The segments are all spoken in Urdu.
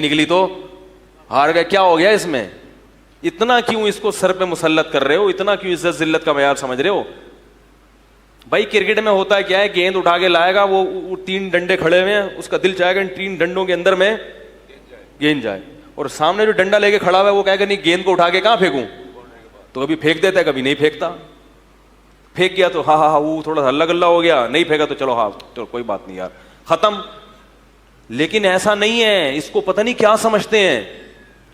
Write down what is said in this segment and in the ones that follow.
نکلی تو ہار گئے. کیا ہو گیا اس میں؟ اتنا کیوں اس کو سر پہ مسلط کر رہے ہو؟ اتنا کیوں عزت ذلت کا معیار سمجھ رہے ہو؟ بھائی کرکٹ میں ہوتا ہے کیا ہے, گیند اٹھا کے لائے گا, وہ 3 ڈنڈے کھڑے ہوئے ہیں, اس کا دل چاہے گا ان 3 ڈنڈوں کے اندر میں گیند جائے, اور سامنے جو ڈنڈا لے کے کھڑا ہوا ہے وہ کہے گا نہیں گیند کو اٹھا کے کہاں پھینکوں, تو کبھی پھینک دیتا ہے کبھی نہیں پھینکتا. پھینک گیا تو ہاں وہ تھوڑا سا ہلا گلا ہو گیا, نہیں پھینکا تو چلو ہاں تو کوئی بات نہیں یار, ختم. لیکن ایسا نہیں ہے, اس کو پتہ نہیں کیا سمجھتے ہیں.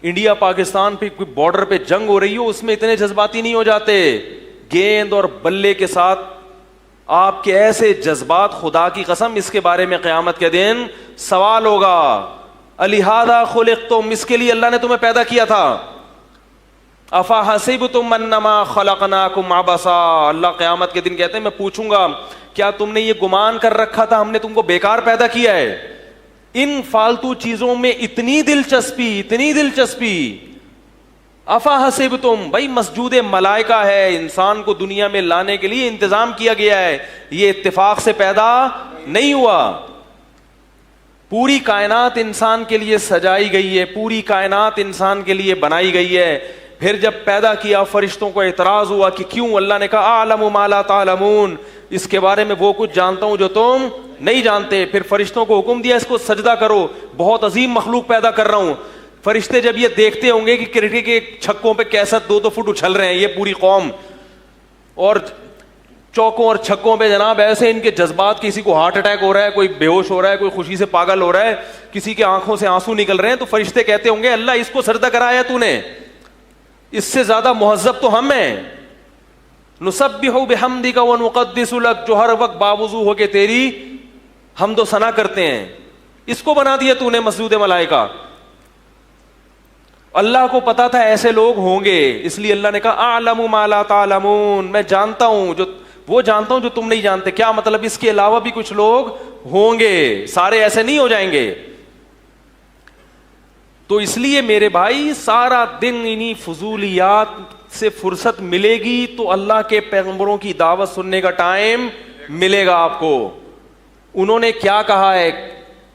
انڈیا پاکستان پہ کوئی بارڈر پہ جنگ ہو رہی ہو, اس میں اتنے جذباتی نہیں ہو جاتے. گیند اور بلے کے ساتھ آپ کے ایسے جذبات, خدا کی قسم اس کے بارے میں قیامت کے دن سوال ہوگا. لہذا خلقتم, اس کے لیے اللہ نے تمہیں پیدا کیا تھا. افحسبتم انما خلقناکم عبثا, اللہ قیامت کے دن کہتے ہیں میں پوچھوں گا کیا تم نے یہ گمان کر رکھا تھا ہم نے تم کو بیکار پیدا کیا ہے؟ ان فالتو چیزوں میں اتنی دلچسپی. افحسبتم, بھائی مسجود ملائکہ ہے, انسان کو دنیا میں لانے کے لیے انتظام کیا گیا ہے, یہ اتفاق سے پیدا نہیں ہوا. پوری کائنات انسان کے لیے سجائی گئی ہے, پوری کائنات انسان کے لیے بنائی گئی ہے. پھر جب پیدا کیا فرشتوں کو اعتراض ہوا کہ کیوں, اللہ نے کہا اعلم ما لا تعلمون, اس کے بارے میں وہ کچھ جانتا ہوں جو تم نہیں جانتے. پھر فرشتوں کو حکم دیا اس کو سجدہ کرو, بہت عظیم مخلوق پیدا کر رہا ہوں. فرشتے جب یہ دیکھتے ہوں گے کہ کرکٹ کے چھکوں پہ کیسا 2 فٹ اچھل رہے ہیں یہ پوری قوم, اور چوکوں اور چھکوں پہ جناب ایسے ان کے جذبات, کسی کو ہارٹ اٹیک ہو رہا ہے, کوئی بے ہوش ہو رہا ہے, کوئی خوشی سے پاگل ہو رہا ہے, کسی کے آنکھوں سے آنسو نکل رہے ہیں, تو فرشتے کہتے ہوں گے اللہ اس کو سجدہ کرایا تو نے, اس سے زیادہ مہذب تو ہم ہیں. نسبح بحمدک ونقدس لک, جو ہر وقت باوضو ہو کے تیری حمد و ثنا کرتے ہیں, اس کو بنا دیا تو نے مسجود ملائکہ. اللہ کو پتا تھا ایسے لوگ ہوں گے, اس لیے اللہ نے کہا اعلم ما لا تعلمون, میں جانتا ہوں جو تم نہیں جانتے. کیا مطلب؟ اس کے علاوہ بھی کچھ لوگ ہوں گے, سارے ایسے نہیں ہو جائیں گے. تو اس لیے میرے بھائی سارا دن انہی فضولیات سے فرصت ملے گی تو اللہ کے پیغمبروں کی دعوت سننے کا ٹائم ملے گا آپ کو. انہوں نے کیا کہا ہے,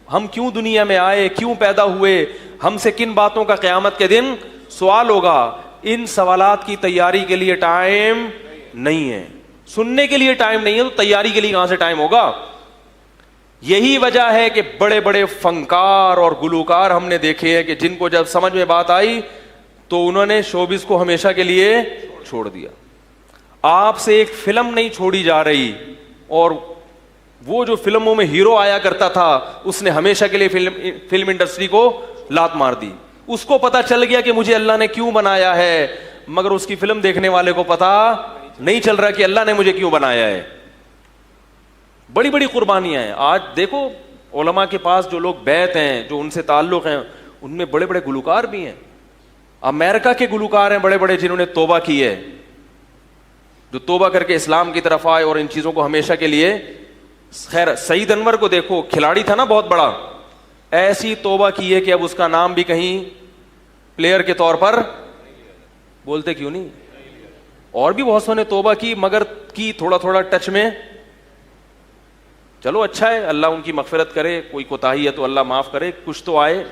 ہم کیوں دنیا میں آئے, کیوں پیدا ہوئے, ہم سے کن باتوں کا قیامت کے دن سوال ہوگا. ان سوالات کی تیاری کے لیے ٹائم نہیں ہے, سننے کے لیے ٹائم نہیں ہے, تو تیاری کے لیے کہاں سے ٹائم ہوگا. یہی وجہ ہے کہ بڑے بڑے فنکار اور گلوکار ہم نے دیکھے ہیں کہ جن کو جب سمجھ میں بات آئی تو انہوں نے شوبز کو ہمیشہ کے لیے چھوڑ دیا. آپ سے ایک فلم نہیں چھوڑی جا رہی, اور وہ جو فلموں میں ہیرو آیا کرتا تھا اس نے ہمیشہ کے لیے فلم انڈسٹری کو لات مار دی. اس کو پتا چل گیا کہ مجھے اللہ نے کیوں بنایا ہے, مگر اس کی فلم دیکھنے والے کو پتا نہیں چل رہا کہ اللہ نے مجھے کیوں بنایا ہے. بڑی بڑی قربانیاں ہیں. آج دیکھو علماء کے پاس جو لوگ بیعت ہیں, جو ان سے تعلق ہیں, ان میں بڑے بڑے گلوکار بھی ہیں. امریکہ کے گلوکار ہیں بڑے بڑے جنہوں نے توبہ کی ہے, جو توبہ کر کے اسلام کی طرف آئے اور ان چیزوں کو ہمیشہ کے لیے. خیر سعید انور کو دیکھو, کھلاڑی تھا نا بہت بڑا, ایسی توبہ کی ہے کہ اب اس کا نام بھی کہیں پلیئر کے طور پر بولتے کیوں نہیں. اور بھی بہت سو نے توبہ کی, مگر کی تھوڑا تھوڑا ٹچ میں. چلو اچھا ہے, اللہ ان کی مغفرت کرے, کوئی کوتاہی ہے تو اللہ معاف کرے, کچھ تو آئے.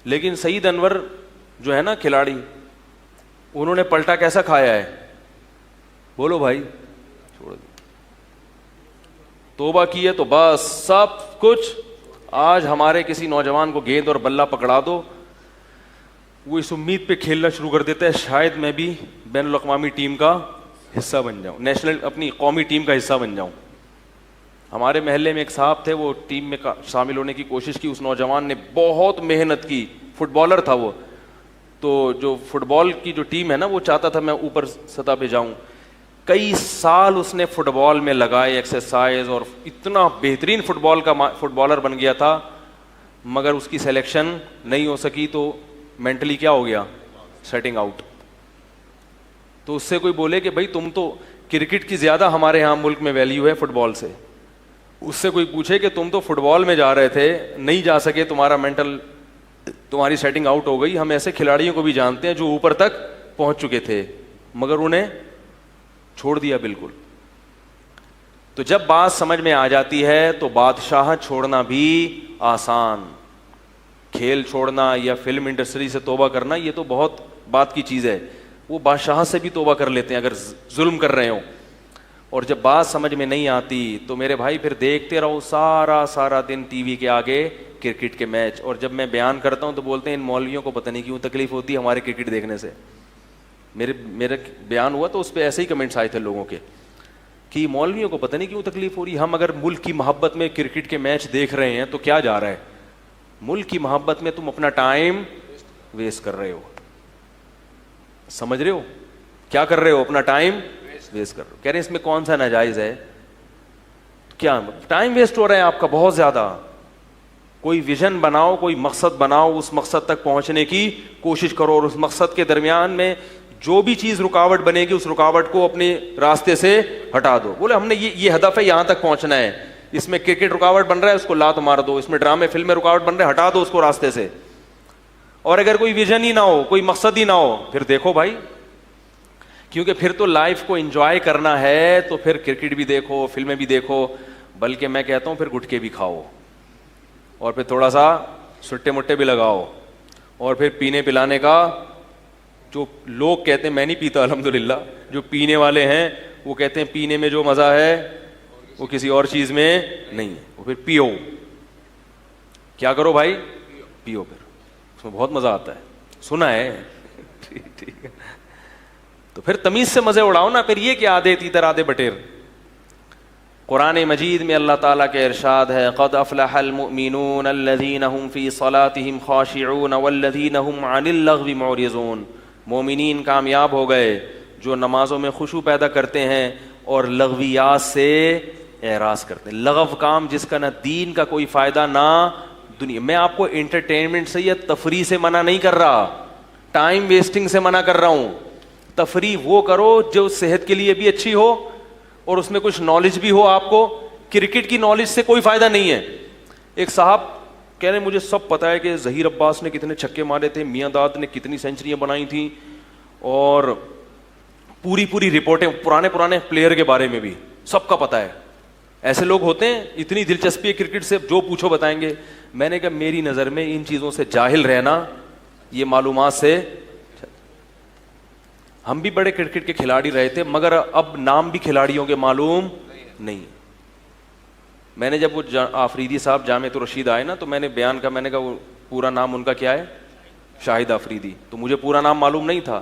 لیکن سعید انور جو ہے نا کھلاڑی, انہوں نے پلٹا کیسا کھایا ہے, بولو بھائی, چھوڑ دو. توبہ کی ہے تو بس سب کچھ. آج ہمارے کسی نوجوان کو گیند اور بلہ پکڑا دو, وہ اس امید پہ کھیلنا شروع کر دیتا ہے شاید میں بھی بین الاقوامی ٹیم کا حصہ بن جاؤں, نیشنل اپنی قومی ٹیم کا حصہ بن جاؤں. ہمارے محلے میں ایک صاحب تھے, وہ ٹیم میں شامل ہونے کی کوشش کی, اس نوجوان نے بہت محنت کی, فٹ بالر تھا وہ, تو جو فٹ بال کی جو ٹیم ہے نا وہ چاہتا تھا میں اوپر سطح پہ جاؤں. کئی سال اس نے فٹ بال میں لگائے, ایکسرسائز, اور اتنا بہترین فٹ بالر بن گیا تھا, مگر اس کی سلیکشن نہیں ہو سکی. تو مینٹلی کیا ہو گیا, سیٹنگ آؤٹ. تو اس سے کوئی بولے کہ بھائی تم تو کرکٹ کی زیادہ ہمارے یہاں ملک میں ویلیو ہے فٹ بال سے, اس سے کوئی پوچھے کہ تم تو فٹ بال میں جا رہے تھے, نہیں جا سکے, تمہارا مینٹل, تمہاری سیٹنگ آؤٹ ہو گئی. ہم ایسے کھلاڑیوں کو بھی جانتے ہیں جو اوپر تک پہنچ چکے تھے مگر انہیں چھوڑ دیا بالکل. تو جب بات سمجھ میں آ جاتی ہے تو بادشاہ چھوڑنا بھی آسان. کھیل چھوڑنا یا فلم انڈسٹری سے توبہ کرنا یہ تو بہت بات کی چیز ہے. وہ بادشاہ سے بھی توبہ کر لیتے ہیں اگر ظلم کر رہے ہوں. اور جب بات سمجھ میں نہیں آتی تو میرے بھائی پھر دیکھتے رہو سارا دن ٹی وی کے آگے کرکٹ کے میچ. اور جب میں بیان کرتا ہوں تو بولتے ہیں ان مولویوں کو پتہ نہیں کیوں تکلیف ہوتی ہے ہمارے کرکٹ دیکھنے سے. میرا بیان ہوا تو اس پہ ایسے ہی کمنٹس آئے تھے لوگوں کے کہ مولویوں کو پتہ نہیں کیوں تکلیف ہو رہی ہے. ہم اگر ملک کی محبت میں کرکٹ کے میچ دیکھ رہے ہیں تو کیا جا رہا ہے؟ ملک کی محبت میں تم اپنا ٹائم ویسٹ کر رہے ہو. سمجھ رہے ہو کیا کر رہے ہو؟ اپنا ٹائم ویسٹ کر رہے ہو. کہہ رہے ہیں اس میں کون سا ناجائز ہے؟ کیا ٹائم ویسٹ ہو رہا ہے آپ کا بہت زیادہ. کوئی ویژن بناؤ, کوئی مقصد بناؤ, اس مقصد تک پہنچنے کی کوشش کرو, اور اس مقصد کے درمیان میں جو بھی چیز رکاوٹ بنے گی اس رکاوٹ کو اپنے راستے سے ہٹا دو. بولے ہم نے یہ ہدف ہے, یہاں تک پہنچنا ہے, اس میں کرکٹ رکاوٹ بن رہا ہے اس کو لات مار دو, اس میں ڈرامے فلم میں رکاوٹ بن رہے ہیں ہٹا دو اس کو راستے سے. اور اگر کوئی ویژن ہی نہ ہو, کوئی مقصد ہی نہ ہو, پھر دیکھو بھائی, کیونکہ پھر تو لائف کو انجوائے کرنا ہے تو پھر کرکٹ بھی دیکھو, فلمیں بھی دیکھو, بلکہ میں کہتا ہوں پھر گٹکے بھی کھاؤ, اور پھر تھوڑا سا سٹے مٹے بھی لگاؤ, اور پھر پینے پلانے کا جو لوگ کہتے ہیں, میں نہیں پیتا الحمدللہ, جو پینے والے ہیں وہ کہتے ہیں پینے میں جو مزہ ہے وہ کسی اور چیز میں نہیں ہے, وہ پھر پیو. کیا کرو بھائی؟ پیو, پھر اس میں بہت مزہ آتا ہے, سنا ہے. ٹھیک ہے, تو پھر تمیز سے مزے اڑاؤ نا. پھر یہ کیا آدھے تیتر آدھے بٹیر. قرآن مجید میں اللہ تعالیٰ کے ارشاد ہے, قد افلح المؤمنون الذین هم فی صلاتهم خاشعون والذین هم عن اللغو معرضون. مومنین کامیاب ہو گئے جو نمازوں میں خشوع پیدا کرتے ہیں اور لغویات سے اعراض کرتے ہیں. لغو کام جس کا نہ دین کا کوئی فائدہ نہ دنیا. میں آپ کو انٹرٹینمنٹ سے یا تفریح سے منع نہیں کر رہا, ٹائم ویسٹنگ سے منع کر رہا ہوں. تفریح وہ کرو جو صحت کے لیے بھی اچھی ہو اور اس میں کچھ نالج بھی ہو آپ کو. کرکٹ کی نالج سے کوئی فائدہ نہیں ہے. ایک صاحب کہہ رہے ہیں مجھے سب پتا ہے کہ ظہیر عباس نے کتنے چھکے مارے تھے, میاں داد نے کتنی سینچریاں بنائی تھیں, اور پوری رپورٹیں پرانے پلیئر کے بارے میں بھی سب کا پتا ہے. ایسے لوگ ہوتے ہیں, اتنی دلچسپی ہے کرکٹ سے, جو پوچھو بتائیں گے. میں نے کہا میری نظر میں ان چیزوں سے جاہل رہنا یہ معلومات سے. ہم بھی بڑے کرکٹ کے کھلاڑی رہے تھے مگر اب نام بھی کھلاڑیوں کے معلوم نہیں. میں نے جب وہ آفریدی صاحب جامعۃ الرشید آئے نا تو میں نے بیان کا, میں نے کہا وہ پورا نام ان کا کیا ہے؟ شاہد آفریدی. تو مجھے پورا نام معلوم نہیں تھا.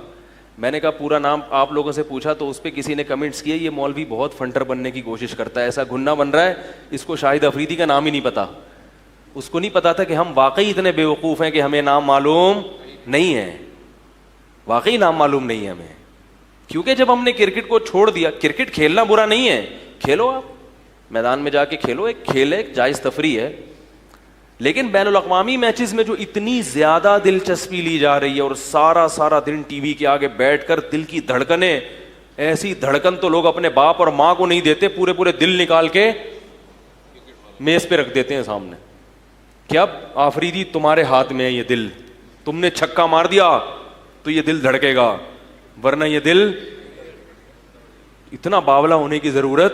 میں نے کہا پورا نام آپ لوگوں سے پوچھا تو اس پہ کسی نے کمنٹس کیے یہ مولوی بہت فنٹر بننے کی کوشش کرتا ہے, ایسا گھننا بن رہا ہے, اس کو شاہد آفریدی کا نام ہی نہیں پتا. اس کو نہیں پتا تھا کہ ہم واقعی اتنے بیوقوف ہیں کہ ہمیں نام معلوم نہیں ہے. واقعی نام معلوم نہیں ہے ہمیں, کیونکہ جب ہم نے کرکٹ کو چھوڑ دیا. کرکٹ کھیلنا برا نہیں ہے, کھیلو, آپ میدان میں جا کے کھیلو, ایک کھیل ہے, ایک جائز تفریح ہے. لیکن بین الاقوامی میچز میں جو اتنی زیادہ دلچسپی لی جا رہی ہے اور سارا دن ٹی وی کے آگے بیٹھ کر دل کی دھڑکنیں, ایسی دھڑکن تو لوگ اپنے باپ اور ماں کو نہیں دیتے, پورے دل نکال کے میز پہ رکھ دیتے ہیں سامنے کہ اب آفریدی تمہارے ہاتھ میں ہے یہ دل, تم نے چھکا مار دیا تو یہ دل دھڑکے گا, ورنہ یہ دل. اتنا باولا ہونے کی ضرورت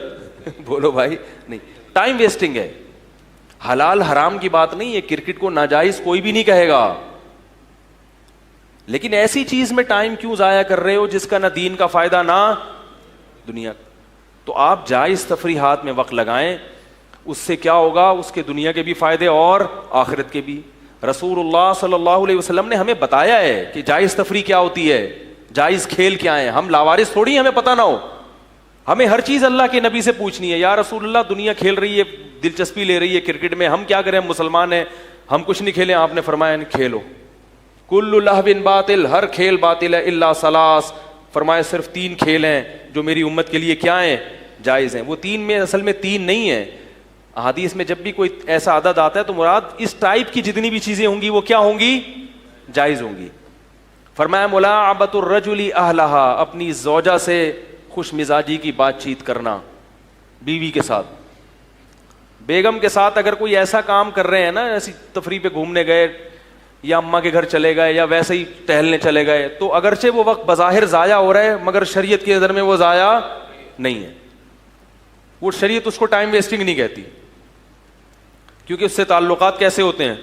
بولو بھائی نہیں. ٹائم ویسٹنگ ہے, حلال حرام کی بات نہیں ہے. کرکٹ کو ناجائز کوئی بھی نہیں کہے گا, لیکن ایسی چیز میں ٹائم کیوں ضائع کر رہے ہو جس کا نہ دین کا فائدہ نہ دنیا. تو آپ جائز تفریحات میں وقت لگائیں, اس سے کیا ہوگا, اس کے دنیا کے بھی فائدے اور آخرت کے بھی. رسول اللہ صلی اللہ علیہ وسلم نے ہمیں بتایا ہے کہ جائز تفریح کیا ہوتی ہے, جائز کھیل کیا ہے. ہم لاوارث تھوڑی ہمیں پتہ نہ ہو, ہمیں ہر چیز اللہ کے نبی سے پوچھنی ہے. یا رسول اللہ دنیا کھیل رہی ہے, دلچسپی لے رہی ہے کرکٹ میں, ہم کیا کریں, ہم مسلمان ہیں, ہم کچھ نہیں کھیلیں. آپ نے فرمایا کھیلو, کل لہو باطل, ہر کھیل باطل ہے, الا ثلاث, فرمایا صرف 3 کھیل ہیں جو میری امت کے لیے کیا ہیں, جائز ہیں. وہ 3 میں اصل میں 3 نہیں ہیں. حدیث میں جب بھی کوئی ایسا عدد آتا ہے تو مراد اس ٹائپ کی جتنی بھی چیزیں ہوں گی وہ کیا ہوں گی, جائز ہوں گی. فرمایا ملاعبۃ الرجل اہلہا, اپنی زوجہ سے خوش مزاجی کی بات چیت کرنا, بیوی کے ساتھ, بیگم کے ساتھ. اگر کوئی ایسا کام کر رہے ہیں نا, ایسی تفریح پہ گھومنے گئے یا اماں کے گھر چلے گئے یا ویسے ہی ٹہلنے چلے گئے, تو اگرچہ وہ وقت بظاہر ضائع ہو رہا ہے مگر شریعت کی نظر میں وہ ضائع نہیں ہے. وہ شریعت اس کو ٹائم ویسٹنگ نہیں کہتی, کیونکہ اس سے تعلقات کیسے ہوتے ہیں,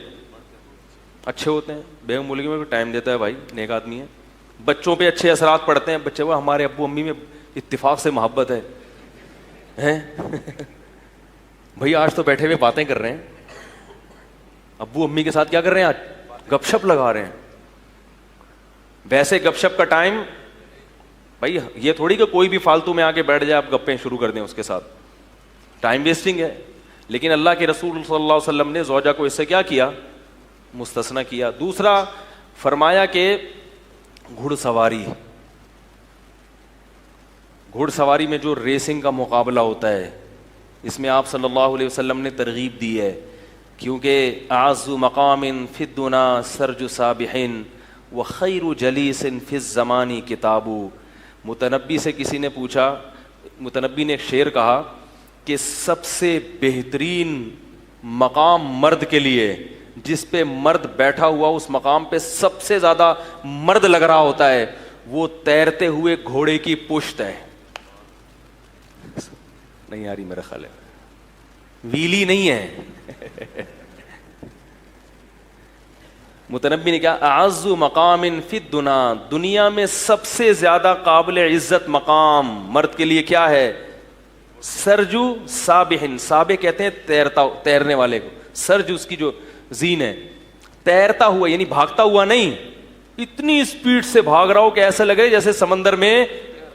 اچھے ہوتے ہیں. بیگم بولے گی میرے کو ٹائم دیتا ہے بھائی, نیک آدمی ہے. بچوں پہ اچھے اثرات پڑتے ہیں, بچے وہ ہمارے ابو امی میں اتفاق سے محبت ہے بھائی آج تو بیٹھے ہوئے باتیں کر رہے ہیں, ابو امی کے ساتھ کیا کر رہے ہیں, آج گپ شپ لگا رہے ہیں. ویسے گپ شپ کا ٹائم بھائی یہ تھوڑی کہ کوئی بھی فالتو میں آ کے بیٹھ جائے آپ گپیں شروع کر دیں اس کے ساتھ, ٹائم ویسٹنگ ہے. لیکن اللہ کے رسول صلی اللہ علیہ وسلم نے زوجہ کو اس سے کیا کیا, مستثنا کیا. دوسرا فرمایا کہ گھڑ سواری, گھڑ سواری میں جو ریسنگ کا مقابلہ ہوتا ہے اس میں آپ صلی اللہ علیہ وسلم نے ترغیب دی ہے, کیونکہ اعز مقام فی الدنا سرج سابح وخیر جلیس فی الزمان کتاب. متنبی سے کسی نے پوچھا, متنبی نے ایک شعر کہا کہ سب سے بہترین مقام مرد کے لیے, جس پہ مرد بیٹھا ہوا اس مقام پہ سب سے زیادہ مرد لگ رہا ہوتا ہے, وہ تیرتے ہوئے گھوڑے کی پشت ہے. نہیں آ رہی میرا خیال ہے, ویلی نہیں ہے. متنبی نے کیا, اعز مقام فی الدنا, دنیا میں سب سے زیادہ قابل عزت مقام مرد کے لیے کیا ہے, سرجو سابحن, سابح کہتے ہیں تیرنے والے کو, سرج اس کی جو زین ہے, تیرتا ہوا یعنی بھاگتا ہوا نہیں, اتنی اسپیڈ سے بھاگ رہا ہو کہ ایسا لگے جیسے سمندر میں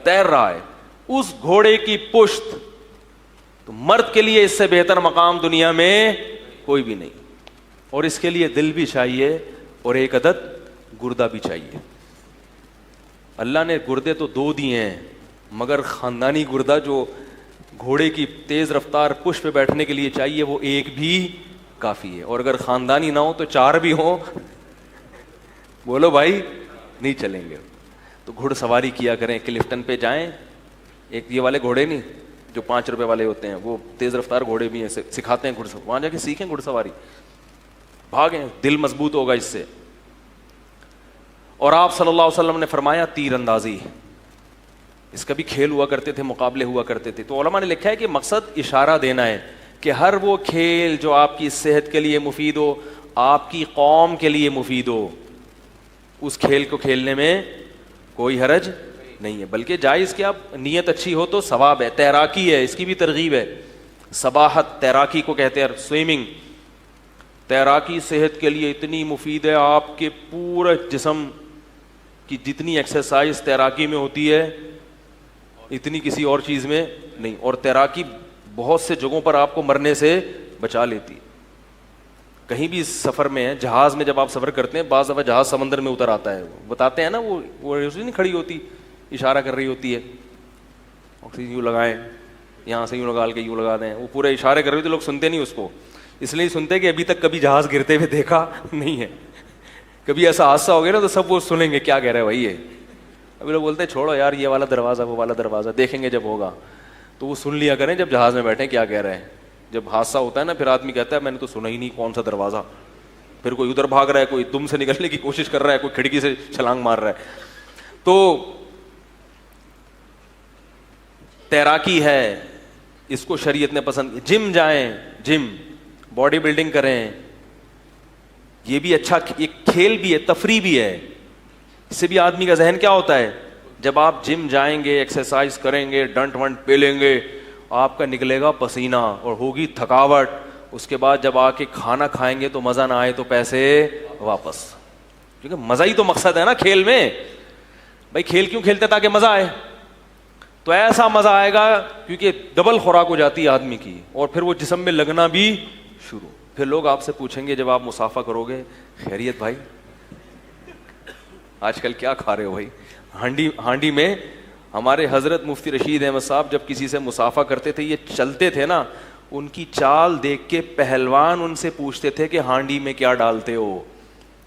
تیر رہا ہے, اس گھوڑے کی پشت. تو مرد کے لیے اس سے بہتر مقام دنیا میں کوئی بھی نہیں, اور اس کے لیے دل بھی چاہیے اور ایک عدد گردہ بھی چاہیے. اللہ نے گردے تو 2 دیے ہیں, مگر خاندانی گردہ جو گھوڑے کی تیز رفتار پشت پہ بیٹھنے کے لیے چاہیے وہ ایک بھی کافی ہے, اور اگر خاندانی نہ ہو تو 4 بھی ہوں, بولو بھائی نہیں چلیں گے. تو گھڑ سواری کیا کریں, کلفٹن پہ جائیں, ایک یہ والے گھوڑے نہیں جو 5 روپے والے ہوتے ہیں, وہ تیز رفتار گھوڑے بھی ہیں, سکھاتے ہیں گھڑ سواری, وہاں جا کے سیکھیں گھڑ سواری, بھاگیں, دل مضبوط ہوگا اس سے. اور آپ صلی اللہ علیہ وسلم نے فرمایا تیر اندازی, اس کا بھی کھیل ہوا کرتے تھے, مقابلے ہوا کرتے تھے. تو علماء نے لکھا ہے کہ مقصد اشارہ دینا ہے کہ ہر وہ کھیل جو آپ کی صحت کے لیے مفید ہو, آپ کی قوم کے لیے مفید ہو, اس کھیل کو کھیلنے میں کوئی حرج نہیں ہے, بلکہ جائز کہ آپ نیت اچھی ہو تو ثواب ہے. تیراکی ہے, اس کی بھی ترغیب ہے, سباحت تیراکی کو کہتے ہیں, سوئمنگ. تیراکی صحت کے لیے اتنی مفید ہے, آپ کے پورے جسم کی جتنی ایکسرسائز تیراکی میں ہوتی ہے اتنی کسی اور چیز میں نہیں, اور تیراکی بہت سے جگہوں پر آپ کو مرنے سے بچا لیتی. کہیں بھی سفر میں ہے, جہاز میں جب آپ سفر کرتے ہیں, بعض دفعہ جہاز سمندر میں اتر آتا ہے, بتاتے ہیں نا, وہ نہیں کھڑی ہوتی, اشارہ کر رہی ہوتی ہے, آکسیجن یوں لگائیں, یہاں سے یوں لگا کے یوں لگا دیں, وہ پورے اشارے کر رہے ہوتے, لوگ سنتے نہیں اس کو, اس لیے سنتے کہ ابھی تک کبھی جہاز گرتے ہوئے دیکھا نہیں ہے. کبھی ایسا حادثہ ہو گیا نا تو سب وہ سنیں گے کیا کہہ رہے بھائی یہ. ابھی لوگ بولتے ہیں چھوڑو یار یہ والا دروازہ وہ والا دروازہ, دیکھیں گے جب ہوگا. تو وہ سن لیا کریں جب جہاز میں بیٹھیں کیا کہہ رہے ہیں. جب حادثہ ہوتا ہے نا پھر آدمی کہتا ہے میں نے تو سنا ہی نہیں کون سا دروازہ, پھر کوئی ادھر بھاگ رہا ہے, کوئی دم سے نکلنے کی کوشش کر رہا ہے, کوئی کھڑکی سے چھلانگ مار رہا ہے. تو تیراکی ہے, اس کو شریعت نے پسند. جم جائیں, جم باڈی بلڈنگ کریں, یہ بھی اچھا ایک کھیل بھی ہے, تفریح بھی ہے. اس سے بھی آدمی کا ذہن کیا ہوتا ہے, جب آپ جم جائیں گے, ایکسرسائز کریں گے, ڈنٹ ونٹ پی لیں گے, آپ کا نکلے گا پسینہ اور ہوگی تھکاوٹ. اس کے بعد جب آ کے کھانا کھائیں گے تو مزہ نہ آئے تو پیسے واپس, کیونکہ مزہ ہی تو مقصد ہے نا کھیل میں. بھائی کھیل کیوں کھیلتے تاکہ مزہ آئے, تو ایسا مزہ آئے گا کیونکہ ڈبل خوراک ہو جاتی ہے آدمی کی, اور پھر وہ جسم میں لگنا بھی شروع. پھر لوگ آپ سے پوچھیں گے جب آپ مسافہ کرو گے, خیریت بھائی آج کل کیا کھا رہے ہو بھائی. ہانڈی میں ہمارے حضرت مفتی رشید احمد صاحب جب کسی سے مسافہ کرتے تھے, یہ چلتے تھے نا, ان کی چال دیکھ کے پہلوان ان سے پوچھتے تھے کہ ہانڈی میں کیا ڈالتے ہو,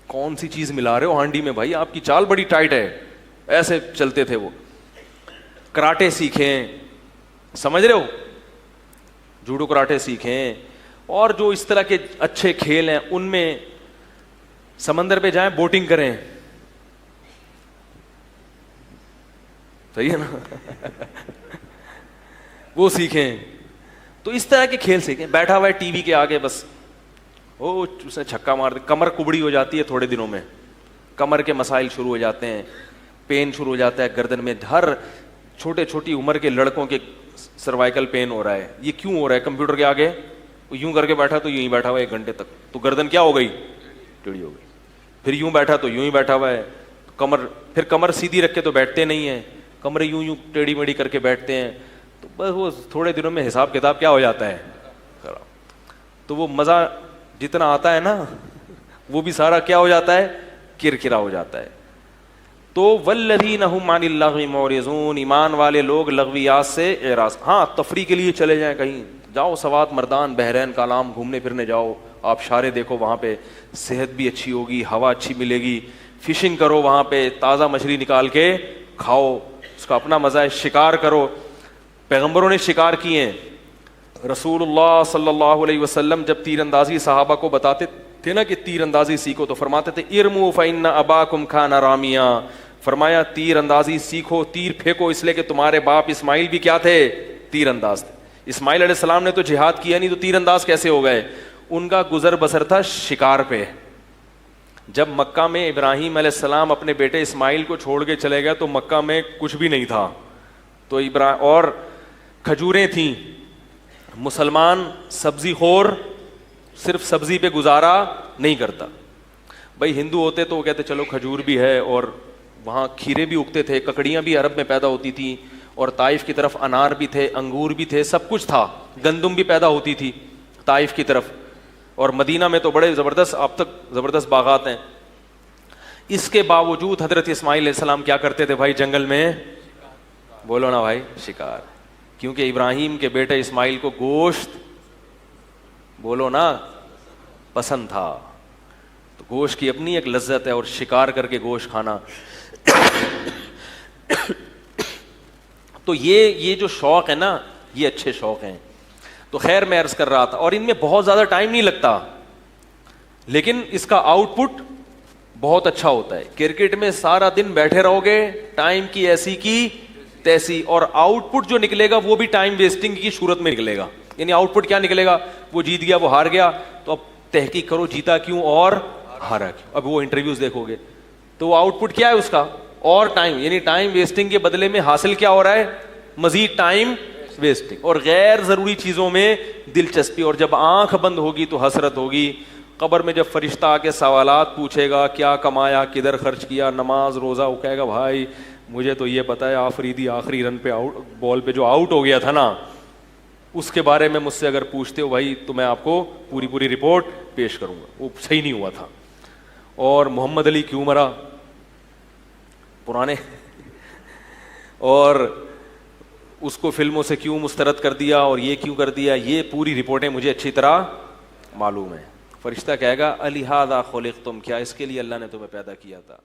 کون سی چیز ملا رہے ہو ہانڈی میں, بھائی آپ کی چال بڑی ٹائٹ ہے. ایسے چلتے تھے وہ. کراٹے سیکھیں, سمجھ رہے ہو, جوڈو کراٹے سیکھیں, اور جو اس طرح کے اچھے کھیل ہیں ان میں سمندر پہ جائیں, بوٹنگ کریں, صحیح ہے نا وہ سیکھیں. تو اس طرح کے کھیل سیکھیں. بیٹھا ہوا ہے ٹی وی کے آگے بس اس نے چھکا مار دیا, کمر کبڑی ہو جاتی ہے تھوڑے دنوں میں, کمر کے مسائل شروع ہو جاتے ہیں, پین شروع ہو جاتا ہے گردن میں, ہر چھوٹے چھوٹی عمر کے لڑکوں کے سروائیکل پین ہو رہا ہے. یہ کیوں ہو رہا ہے؟ کمپیوٹر کے آگے یوں کر کے بیٹھا تو یوں ہی بیٹھا ہوا ہے 1 گھنٹے تک, تو گردن کیا ہو گئی؟ ٹیڑھی ہو گئی. پھر یوں بیٹھا تو یوں ہی بیٹھا ہوا ہے, کمر, پھر کمر سیدھی رکھ کے تو بیٹھتے نہیں ہیں, کمر یوں یوں ٹیڑھی میڑھی کر کے بیٹھتے ہیں, تو بس وہ تھوڑے دنوں میں حساب کتاب کیا ہو جاتا ہے خراب. تو وہ مزہ جتنا آتا ہے نا وہ بھی سارا کیا ہو جاتا ہے؟ کرکرا ہو جاتا ہے. تو والذین هم عن اللغو معرضون, ایمان والے لوگ لغویات سے اعراض. ہاں تفریح کے لیے چلے جائیں کہیں, جاؤ سوات مردان بحرین کالام گھومنے پھرنے جاؤ, آپ شارے دیکھو, وہاں پہ صحت بھی اچھی ہوگی, ہوا اچھی ملے گی, فشنگ کرو وہاں پہ, تازہ مچھلی نکال کے کھاؤ, اس کا اپنا مزہ ہے. شکار کرو, پیغمبروں نے شکار کیے ہیں. رسول اللہ صلی اللہ علیہ وسلم جب تیر اندازی صحابہ کو بتاتے تھے نا کہ تیر اندازی سیکھو, تو فرماتے تھے ارموا فإن اباکم کان رامیا, فرمایا تیر اندازی سیکھو, تیر پھینکو, اس لیے کہ تمہارے باپ اسماعیل بھی کیا تھے؟ تیر انداز تھے. اسماعیل علیہ السلام نے تو جہاد کیا نہیں, تو تیر انداز کیسے ہو گئے؟ ان کا گزر بسر تھا شکار پہ. جب مکہ میں ابراہیم علیہ السلام اپنے بیٹے اسماعیل کو چھوڑ کے چلے گئے تو مکہ میں کچھ بھی نہیں تھا, تو اور کھجوریں تھیں. مسلمان سبزی خور, صرف سبزی پہ گزارا نہیں کرتا. بھائی ہندو ہوتے تو وہ کہتے چلو کھجور بھی ہے, اور وہاں کھیرے بھی اگتے تھے, ککڑیاں بھی عرب میں پیدا ہوتی تھیں, اور طائف کی طرف انار بھی تھے, انگور بھی تھے, سب کچھ تھا, گندم بھی پیدا ہوتی تھی طائف کی طرف, اور مدینہ میں تو بڑے زبردست اب تک زبردست باغات ہیں. اس کے باوجود حضرت اسماعیل علیہ السلام کیا کرتے تھے بھائی جنگل میں؟ بولو نا بھائی, شکار. کیونکہ ابراہیم کے بیٹے اسماعیل کو گوشت, بولو نا, پسند تھا. تو گوشت کی اپنی ایک لذت ہے, اور شکار کر کے گوشت کھانا. تو یہ جو شوق ہے نا, یہ اچھے شوق ہیں. تو خیر میں عرض کر رہا تھا, اور ان میں بہت زیادہ ٹائم نہیں لگتا, لیکن اس کا آؤٹ پٹ بہت اچھا ہوتا ہے. کرکٹ میں سارا دن بیٹھے رہو گے, ٹائم کی ایسی کی تیسی, اور آؤٹ پٹ جو نکلے گا وہ بھی ٹائم ویسٹنگ کی صورت میں نکلے گا. یعنی آؤٹ پٹ کیا نکلے گا؟ وہ جیت گیا, وہ ہار گیا, تو اب تحقیق کرو جیتا کیوں اور ہارا کیوں. اب وہ انٹرویوز دیکھو گے تو وہ آؤٹ پٹ کیا ہے اس کا؟ اور ٹائم, یعنی ٹائم ویسٹنگ کے بدلے میں حاصل کیا ہو رہا ہے؟ مزید ٹائم ویسٹنگ, اور غیر ضروری چیزوں میں دلچسپی. اور جب آنکھ بند ہوگی تو حسرت ہوگی. قبر میں جب فرشتہ آ کے سوالات پوچھے گا, کیا کمایا, کدھر خرچ کیا, نماز روزہ, وہ کہے گا بھائی مجھے تو یہ پتا ہے آفریدی آخری رن پہ آؤٹ, بال پہ جو آؤٹ ہو گیا تھا نا, اس کے بارے میں مجھ سے اگر پوچھتے ہو بھائی تو میں آپ کو پوری رپورٹ پیش کروں گا, وہ صحیح نہیں ہوا تھا. اور محمد علی کیوں مرا پرانے, اور اس کو فلموں سے کیوں مسترد کر دیا, اور یہ کیوں کر دیا, یہ پوری رپورٹیں مجھے اچھی طرح معلوم ہیں. فرشتہ کہے گا الہذا خلقتم, کیا اس کے لیے اللہ نے تمہیں پیدا کیا تھا؟